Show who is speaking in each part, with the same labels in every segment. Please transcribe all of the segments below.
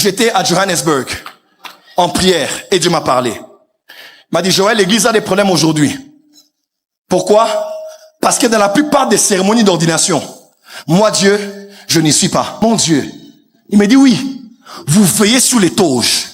Speaker 1: J'étais à Johannesburg en prière et Dieu m'a parlé. Il m'a dit, Joël, l'église a des problèmes aujourd'hui. Pourquoi? Parce que dans la plupart des cérémonies d'ordination, moi, Dieu, je n'y suis pas. Mon Dieu. Il me dit, oui, vous veillez sur les toges.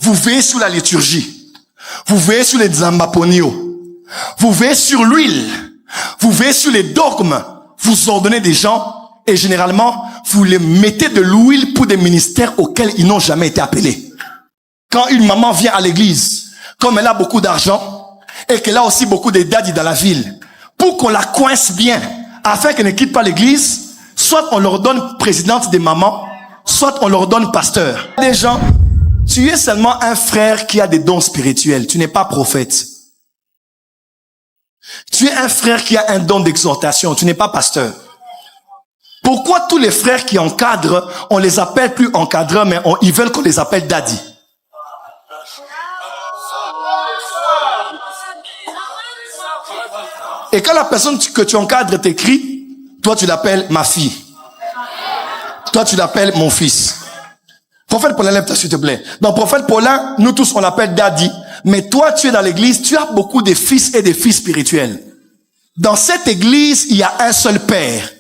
Speaker 1: Vous veillez sur la liturgie. Vous veillez sur les zambaponio. Vous veillez sur l'huile. Vous veillez sur les dogmes. Vous ordonnez des gens et généralement, vous les mettez de l'huile pour des ministères auxquels ils n'ont jamais été appelés. Quand une maman vient à l'église, comme elle a beaucoup d'argent et qu'elle a aussi beaucoup de daddies dans la ville, pour qu'on la coince bien, afin qu'elle ne quitte pas l'église, soit on leur donne présidente des mamans, soit on leur donne pasteur. Des gens, tu es seulement un frère qui a des dons spirituels, tu n'es pas prophète. Tu es un frère qui a un don d'exhortation, tu n'es pas pasteur. Pourquoi tous les frères qui encadrent, on les appelle plus encadreurs, mais ils veulent qu'on les appelle daddy? Et quand la personne que tu encadres t'écrit, toi tu l'appelles ma fille. Toi tu l'appelles mon fils. Prophète Paulin, lève-toi s'il te plaît. Donc prophète Paulin, nous tous on l'appelle daddy. Mais toi tu es dans l'église, tu as beaucoup de fils et de filles spirituels. Dans cette église, il y a un seul père.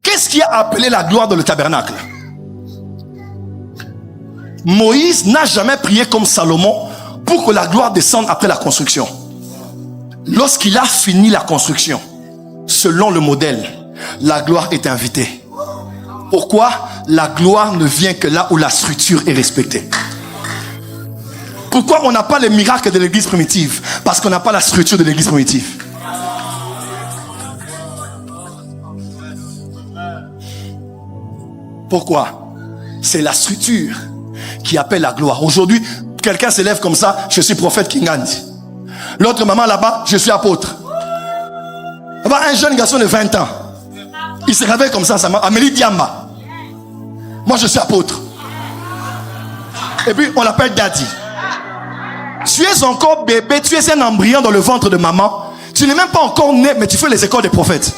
Speaker 1: Qu'est-ce qui a appelé la gloire dans le tabernacle? Moïse n'a jamais prié comme Salomon pour que la gloire descende après la construction. Lorsqu'il a fini la construction, selon le modèle, la gloire est invitée. Pourquoi? La gloire ne vient que là où la structure est respectée. Pourquoi on n'a pas les miracles de l'église primitive? Parce qu'on n'a pas la structure de l'église primitive. Pourquoi? C'est la structure qui appelle la gloire. Aujourd'hui, quelqu'un s'élève comme ça, je suis prophète Kingandi. L'autre maman là-bas, je suis apôtre. Là-bas, un jeune garçon de 20 ans, il se réveille comme ça, Amélie Diamba. Moi, je suis apôtre. Et puis, on l'appelle daddy. Tu es encore bébé, tu es un embryon dans le ventre de maman. Tu n'es même pas encore né, mais tu fais les écoles des prophètes.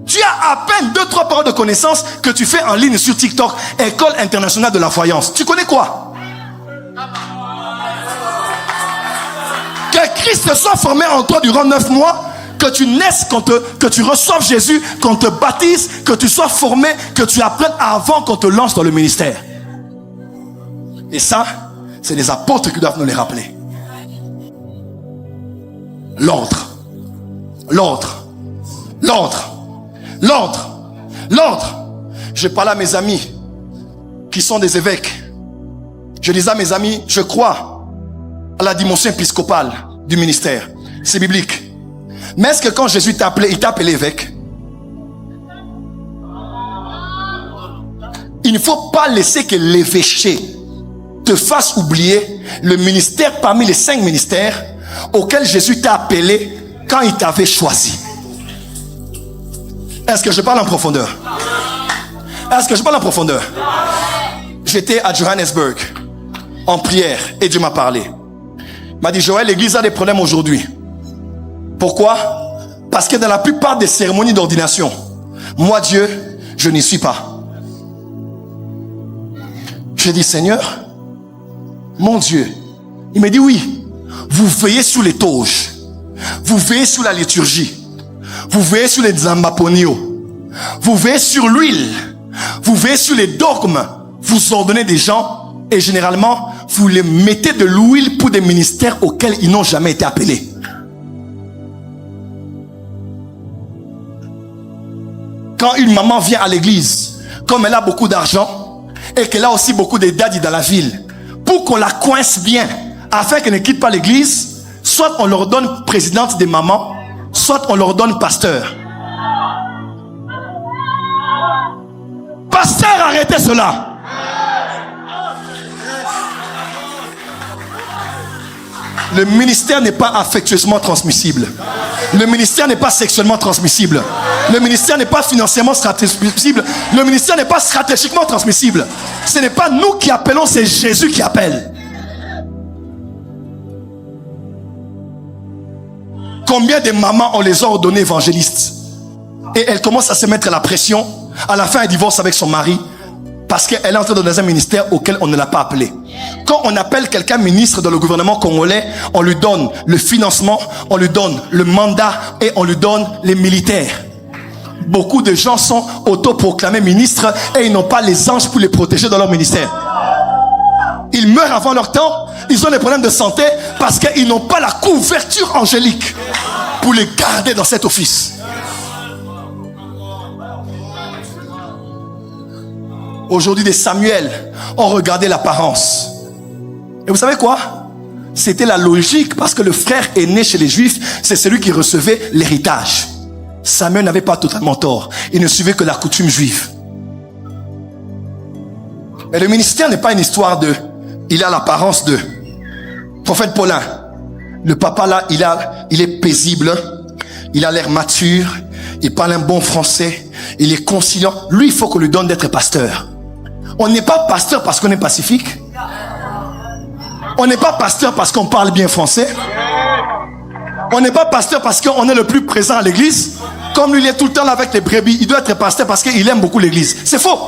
Speaker 1: Tu as à peine 2-3 paroles de connaissances que tu fais en ligne sur TikTok, École internationale de la voyance. Tu connais quoi? Que Christ soit formé en toi durant 9 mois, que tu naisses, que tu reçoives Jésus, qu'on te baptise, que tu sois formé, que tu apprennes avant qu'on te lance dans le ministère. Et ça, c'est les apôtres qui doivent nous les rappeler. L'ordre. L'ordre. L'ordre. L'ordre. L'ordre. Je parle à mes amis qui sont des évêques. Je dis à mes amis, je crois à la dimension épiscopale du ministère. C'est biblique. Mais est-ce que quand Jésus t'a appelé, il t'a appelé évêque? Il ne faut pas laisser que l'évêché te fasse oublier le ministère parmi les 5 ministères auxquels Jésus t'a appelé quand il t'avait choisi. Est-ce que je parle en profondeur? Est-ce que je parle en profondeur? J'étais à Johannesburg en prière et Dieu m'a parlé. Il m'a dit, Joël, l'église a des problèmes aujourd'hui. Pourquoi? Parce que dans la plupart des cérémonies d'ordination, moi, Dieu, je n'y suis pas. J'ai dit, Seigneur, mon Dieu. Il me dit, oui, vous veillez sur les toges. Vous veillez sur la liturgie. Vous veillez sur les zambaponio. Vous veillez sur l'huile. Vous veillez sur les dogmes. Vous ordonnez des gens et généralement, vous les mettez de l'huile pour des ministères auxquels ils n'ont jamais été appelés. Quand une maman vient à l'église, comme elle a beaucoup d'argent et qu'elle a aussi beaucoup de daddies dans la ville, pour qu'on la coince bien, afin qu'elle ne quitte pas l'église, soit on leur donne présidente des mamans, soit on leur donne pasteur. Pasteur, arrêtez cela. Le ministère n'est pas affectueusement transmissible. Le ministère n'est pas sexuellement transmissible. Le ministère n'est pas financièrement transmissible. Le ministère n'est pas stratégiquement transmissible. Ce n'est pas nous qui appelons, c'est Jésus qui appelle. Combien de mamans on les a ordonnées évangélistes et elles commencent à se mettre la pression. À la fin, elle divorce avec son mari parce qu'elle est entrée dans un ministère auquel on ne l'a pas appelé. Quand on appelle quelqu'un ministre dans le gouvernement congolais, on lui donne le financement, on lui donne le mandat et on lui donne les militaires. Beaucoup de gens sont autoproclamés ministres et ils n'ont pas les anges pour les protéger dans leur ministère. Ils meurent avant leur temps, ils ont des problèmes de santé parce qu'ils n'ont pas la couverture angélique pour les garder dans cet office. Aujourd'hui, des Samuel ont regardé l'apparence. Et vous savez quoi? C'était la logique parce que le frère aîné chez les Juifs, c'est celui qui recevait l'héritage. Samuel n'avait pas totalement tort. Il ne suivait que la coutume juive. Mais le ministère n'est pas une histoire de... Il a l'apparence de... Prophète Paulin, le papa là, il est paisible, il a l'air mature, il parle un bon français, il est conciliant. Lui, il faut qu'on lui donne d'être pasteur. On n'est pas pasteur parce qu'on est pacifique. On n'est pas pasteur parce qu'on parle bien français. On n'est pas pasteur parce qu'on est le plus présent à l'église. Comme lui, il est tout le temps là avec les brebis. Il doit être pasteur parce qu'il aime beaucoup l'église. C'est faux.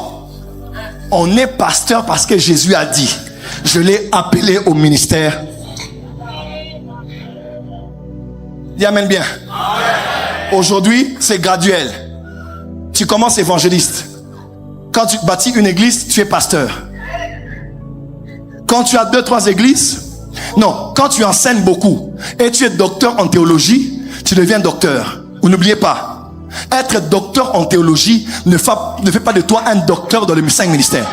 Speaker 1: On est pasteur parce que Jésus a dit, je l'ai appelé au ministère. Dis amen bien. Aujourd'hui, c'est graduel. Tu commences évangéliste. Quand tu bâtis une église, tu es pasteur. Quand tu as 2-3 églises, non, quand tu enseignes beaucoup et tu es docteur en théologie, tu deviens docteur. Ou n'oubliez pas, être docteur en théologie ne fait pas de toi un docteur dans les 5 ministères.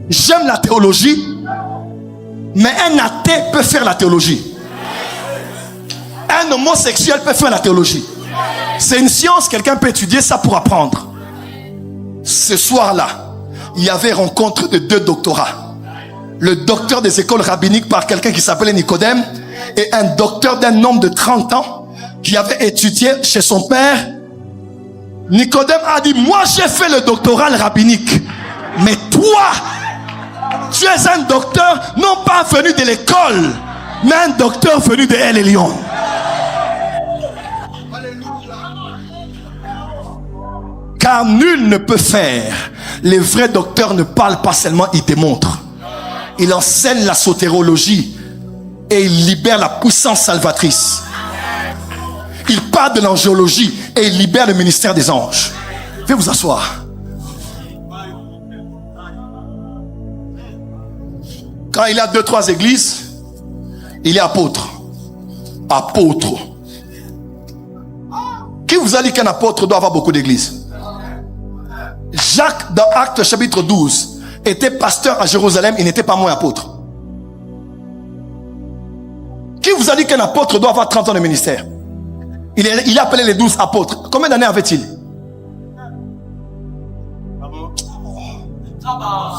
Speaker 1: J'aime la théologie, mais un athée peut faire la théologie. Un homosexuel peut faire la théologie. C'est une science, quelqu'un peut étudier ça pour apprendre. Ce soir-là, il y avait rencontre de 2 doctorats. Le docteur des écoles rabbiniques par quelqu'un qui s'appelait Nicodème et un docteur d'un homme de 30 ans qui avait étudié chez son père. Nicodème a dit, moi j'ai fait le doctorat rabbinique, mais toi, tu es un docteur non pas venu de l'école, mais un docteur venu de El Elyon. Car nul ne peut faire. Les vrais docteurs ne parlent pas seulement, ils démontrent. Ils enseignent la sotérologie et ils libèrent la puissance salvatrice. Ils parlent de l'angéologie et ils libèrent le ministère des anges. Veuillez vous asseoir. Quand il y a 2-3 églises, il est apôtre. Apôtre. Qui vous a dit qu'un apôtre doit avoir beaucoup d'églises? Jacques, dans Actes chapitre 12, était pasteur à Jérusalem, il n'était pas moins apôtre. Qui vous a dit qu'un apôtre doit avoir 30 ans de ministère? Il a appelé les 12 apôtres. Combien d'années avait-il?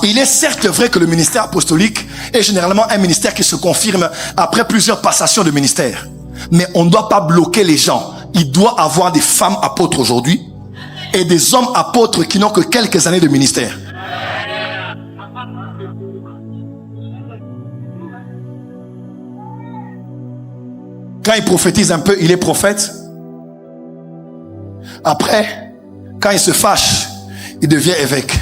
Speaker 1: Il est certes vrai que le ministère apostolique est généralement un ministère qui se confirme après plusieurs passations de ministère. Mais on ne doit pas bloquer les gens. Il doit avoir des femmes apôtres aujourd'hui et des hommes apôtres qui n'ont que quelques années de ministère. Quand il prophétise un peu, il est prophète. Après, quand il se fâche, il devient évêque.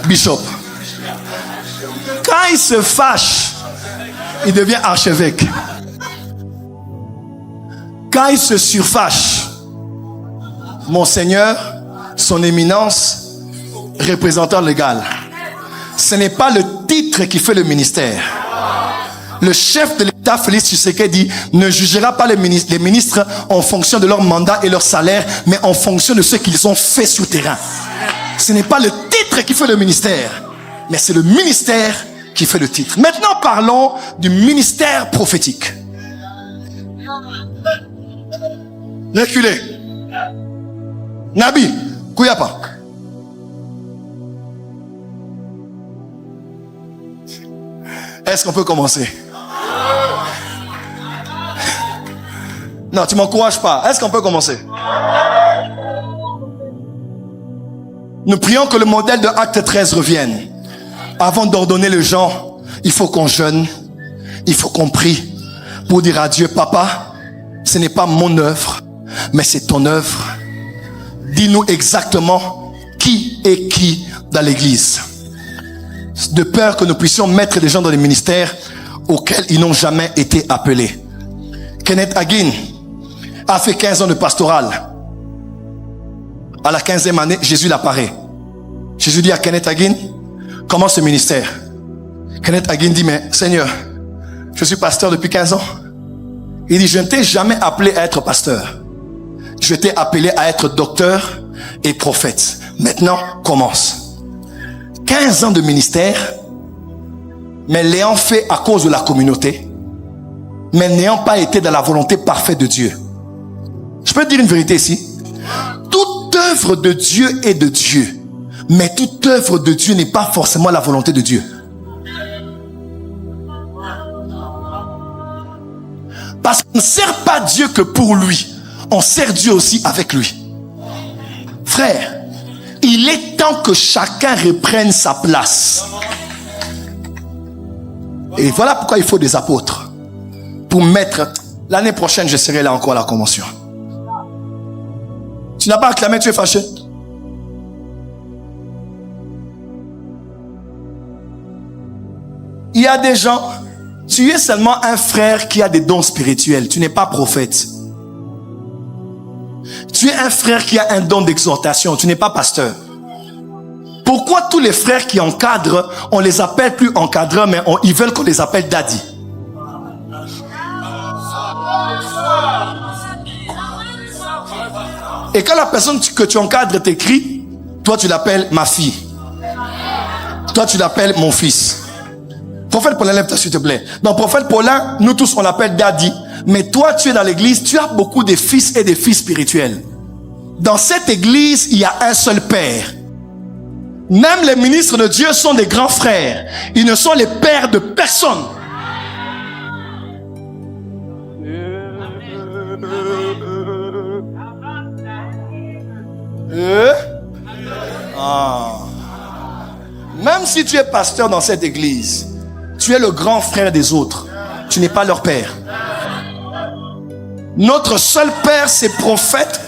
Speaker 1: Bishop. Quand il se fâche, il devient archevêque. Quand il se surfâche, Monseigneur, son éminence, représentant légal. Ce n'est pas le titre qui fait le ministère. Le chef de l'État, Félix Tshisekedi, ne jugera pas les ministres en fonction de leur mandat et leur salaire, mais en fonction de ce qu'ils ont fait sur le terrain. Ce n'est pas le titre qui fait le ministère, mais c'est le ministère qui fait le titre. Maintenant, parlons du ministère prophétique. Reculez. Nabi, Kouyapa. Est-ce qu'on peut commencer? Non, tu m'encourages pas. Est-ce qu'on peut commencer? Nous prions que le modèle de Acte 13 revienne. Avant d'ordonner les gens, il faut qu'on jeûne, il faut qu'on prie pour dire à Dieu, Papa, ce n'est pas mon œuvre, mais c'est ton œuvre. Dis-nous exactement qui est qui dans l'église. De peur que nous puissions mettre des gens dans les ministères auxquels ils n'ont jamais été appelés. Kenneth Hagin a fait 15 ans de pastoral. À la 15e année, Jésus l'apparaît. Jésus dit à Kenneth Hagin, commence ce ministère. Kenneth Hagin dit, mais Seigneur, je suis pasteur depuis 15 ans. Il dit, je ne t'ai jamais appelé à être pasteur. Je t'ai appelé à être docteur et prophète. Maintenant, commence. 15 ans de ministère, mais l'ayant fait à cause de la communauté, mais n'ayant pas été dans la volonté parfaite de Dieu. Je peux te dire une vérité ici. Toute œuvre de Dieu est de Dieu, mais toute œuvre de Dieu n'est pas forcément la volonté de Dieu. Parce qu'on ne sert pas Dieu que pour lui. On sert Dieu aussi avec lui. Frère, il est temps que chacun reprenne sa place. Et voilà pourquoi il faut des apôtres. Pour mettre... L'année prochaine, je serai là encore à la convention. Tu n'as pas acclamé, tu es fâché. Il y a des gens... Tu es seulement un frère qui a des dons spirituels. Tu n'es pas prophète. Tu es un frère qui a un don d'exhortation. Tu n'es pas pasteur. Pourquoi tous les frères qui encadrent, on les appelle plus encadreurs, mais ils veulent qu'on les appelle daddy? Et quand la personne que tu encadres t'écrit, toi tu l'appelles ma fille. Toi tu l'appelles mon fils. Prophète Paulin, lève-toi s'il te plaît. Donc prophète Paulin, nous tous on l'appelle daddy. Mais toi tu es dans l'église, tu as beaucoup de fils et de filles spirituels. Dans cette église, il y a un seul père. Même les ministres de Dieu sont des grands frères. Ils ne sont les pères de personne. Même si tu es pasteur dans cette église, tu es le grand frère des autres. Tu n'es pas leur père. Notre seul père, c'est prophète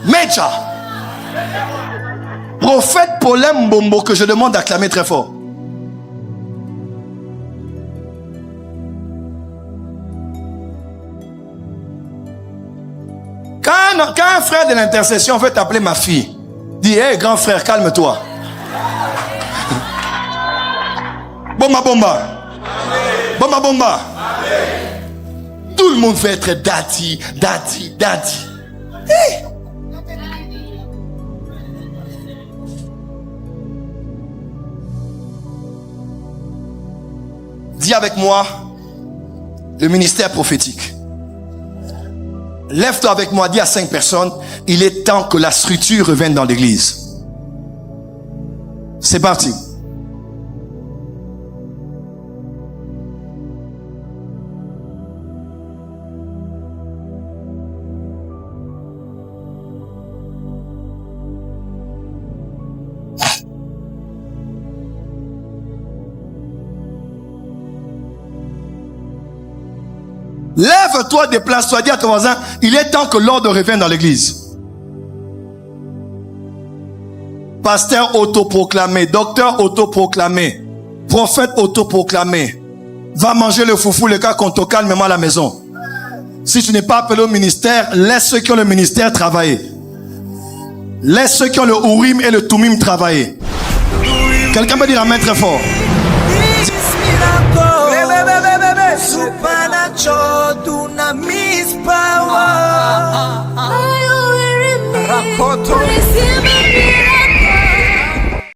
Speaker 1: Meja. Prophète Paulin Mbombo, que je demande d'acclamer très fort. Quand un frère de l'intercession veut t'appeler ma fille, dis, hey grand frère, calme-toi. Bomba bomba. Bomba bomba. Tout le monde veut être daddy, daddy, daddy. Hey. Dis avec moi le ministère prophétique. Lève-toi avec moi, dis à 5 personnes, il est temps que la structure revienne dans l'église. C'est parti. Lève-toi, déplace-toi, dis à ton voisin, il est temps que l'ordre revienne dans l'église. Pasteur autoproclamé, docteur autoproclamé, prophète autoproclamé. Va manger le foufou, le cas qu'on te calme à la maison. Si tu n'es pas appelé au ministère, laisse ceux qui ont le ministère travailler. Laisse ceux qui ont le Urim et le Tumim travailler. Quelqu'un peut dire amen très fort.